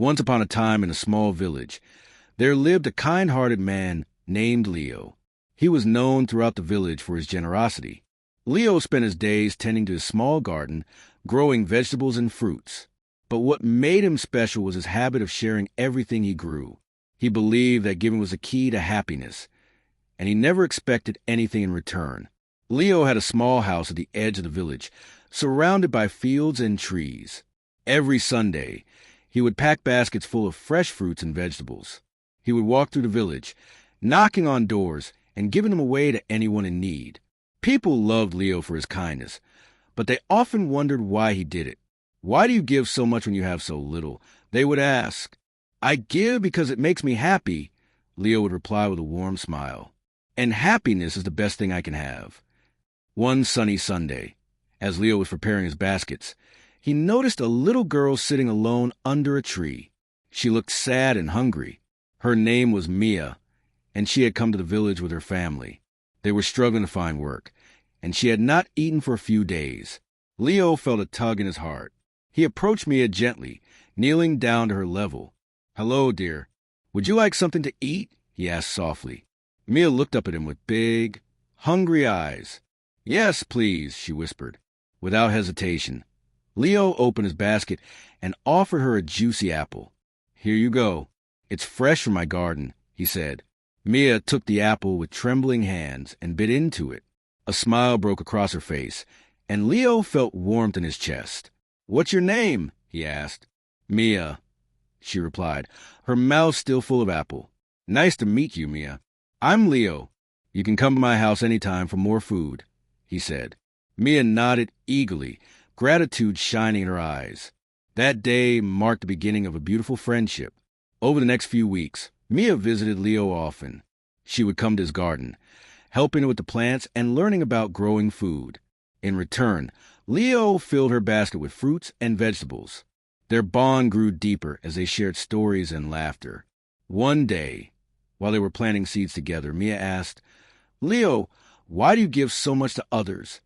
Once upon a time in a small village, there lived a kind-hearted man named Leo. He was known throughout the village for his generosity. Leo spent his days tending to his small garden, growing vegetables and fruits. But what made him special was his habit of sharing everything he grew. He believed that giving was the key to happiness, and he never expected anything in return. Leo had a small house at the edge of the village, surrounded by fields and trees. Every Sunday, he would pack baskets full of fresh fruits and vegetables. He would walk through the village, knocking on doors and giving them away to anyone in need. People loved Leo for his kindness, but they often wondered why he did it. "Why do you give so much when you have so little?" they would ask. "I give because it makes me happy," Leo would reply with a warm smile. "And happiness is the best thing I can have." One sunny Sunday, as Leo was preparing his baskets, he noticed a little girl sitting alone under a tree. She looked sad and hungry. Her name was Mia, and she had come to the village with her family. They were struggling to find work, and she had not eaten for a few days. Leo felt a tug in his heart. He approached Mia gently, kneeling down to her level. "Hello, dear. Would you like something to eat?" he asked softly. Mia looked up at him with big, hungry eyes. "Yes, please," she whispered, without hesitation. Leo opened his basket and offered her a juicy apple. "Here you go. It's fresh from my garden," he said. Mia took the apple with trembling hands and bit into it. A smile broke across her face, and Leo felt warmth in his chest. "What's your name?" he asked. "Mia," she replied, her mouth still full of apple. "Nice to meet you, Mia. I'm Leo. You can come to my house any time for more food," he said. Mia nodded eagerly, gratitude shining in her eyes. That day marked the beginning of a beautiful friendship. Over the next few weeks, Mia visited Leo often. She would come to his garden, helping with the plants and learning about growing food. In return, Leo filled her basket with fruits and vegetables. Their bond grew deeper as they shared stories and laughter. One day, while they were planting seeds together, Mia asked, "Leo, why do you give so much to others?"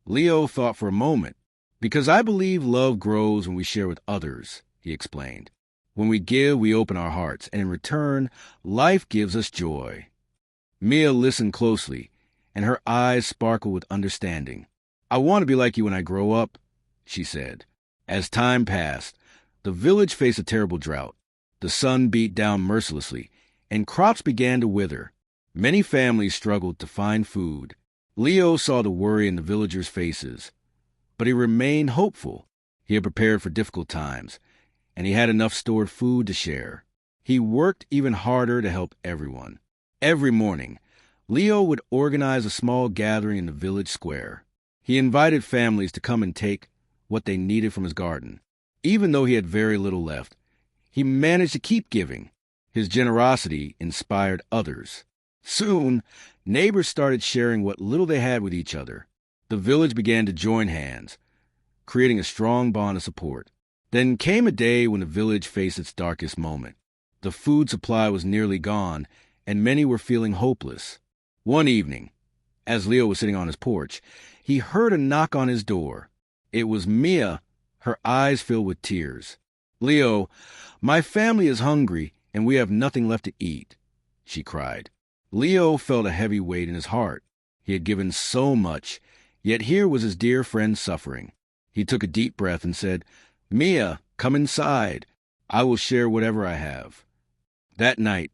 Leo thought for a moment. "Because I believe love grows when we share with others," he explained. "When we give, we open our hearts, and in return, life gives us joy." Mia listened closely, and her eyes sparkled with understanding. "I want to be like you when I grow up," she said. As time passed, the village faced a terrible drought. The sun beat down mercilessly, and crops began to wither. Many families struggled to find food. Leo saw the worry in the villagers' faces, but he remained hopeful. He had prepared for difficult times, and he had enough stored food to share. He worked even harder to help everyone. Every morning, Leo would organize a small gathering in the village square. He invited families to come and take what they needed from his garden. Even though he had very little left, he managed to keep giving. His generosity inspired others. Soon, neighbors started sharing what little they had with each other. The village began to join hands, creating a strong bond of support. Then came a day when the village faced its darkest moment. The food supply was nearly gone, and many were feeling hopeless. One evening, as Leo was sitting on his porch, he heard a knock on his door. It was Mia, her eyes filled with tears. "Leo, my family is hungry, and we have nothing left to eat," she cried. Leo felt a heavy weight in his heart. He had given so much, yet here was his dear friend suffering. He took a deep breath and said, "Mia, come inside. I will share whatever I have." That night,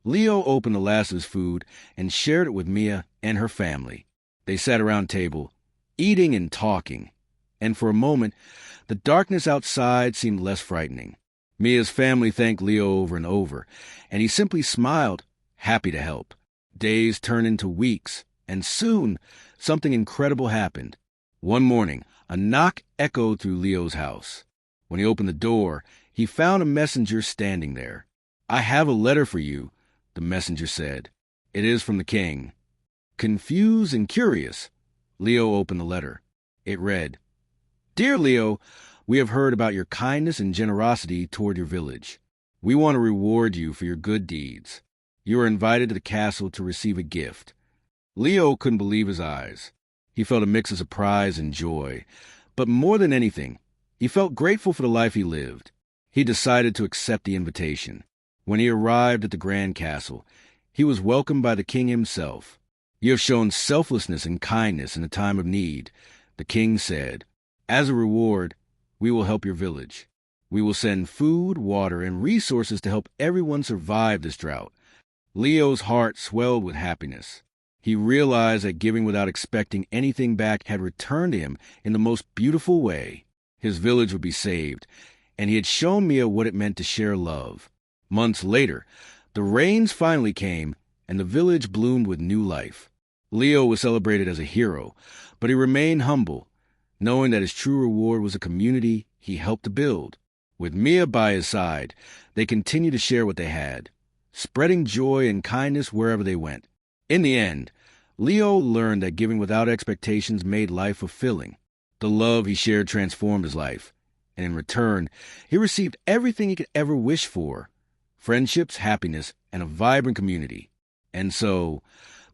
Leo opened the last of his food and shared it with Mia and her family. They sat around the table, eating and talking, and for a moment, the darkness outside seemed less frightening. Mia's family thanked Leo over and over, and he simply smiled, happy to help. Days turned into weeks, and soon something incredible happened. One morning, a knock echoed through Leo's house. When he opened the door, he found a messenger standing there. "I have a letter for you," the messenger said. "It is from the king." Confused and curious, Leo opened the letter. It read, "Dear Leo, we have heard about your kindness and generosity toward your village. We want to reward you for your good deeds. You are invited to the castle to receive a gift." Leo couldn't believe his eyes. He felt a mix of surprise and joy, but more than anything, he felt grateful for the life he lived. He decided to accept the invitation. When he arrived at the Grand Castle, he was welcomed by the king himself. "You have shown selflessness and kindness in a time of need," the king said. "As a reward, we will help your village. We will send food, water, and resources to help everyone survive this drought." Leo's heart swelled with happiness. He realized that giving without expecting anything back had returned to him in the most beautiful way. His village would be saved, and he had shown Mia what it meant to share love. Months later, the rains finally came, and the village bloomed with new life. Leo was celebrated as a hero, but he remained humble, knowing that his true reward was a community he helped to build. With Mia by his side, they continued to share what they had, spreading joy and kindness wherever they went. In the end, Leo learned that giving without expectations made life fulfilling. The love he shared transformed his life, and in return, he received everything he could ever wish for: friendships, happiness, and a vibrant community. And so,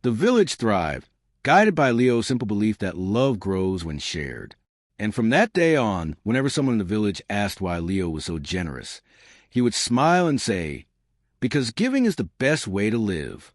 the village thrived, guided by Leo's simple belief that love grows when shared. And from that day on, whenever someone in the village asked why Leo was so generous, he would smile and say, "Because giving is the best way to live."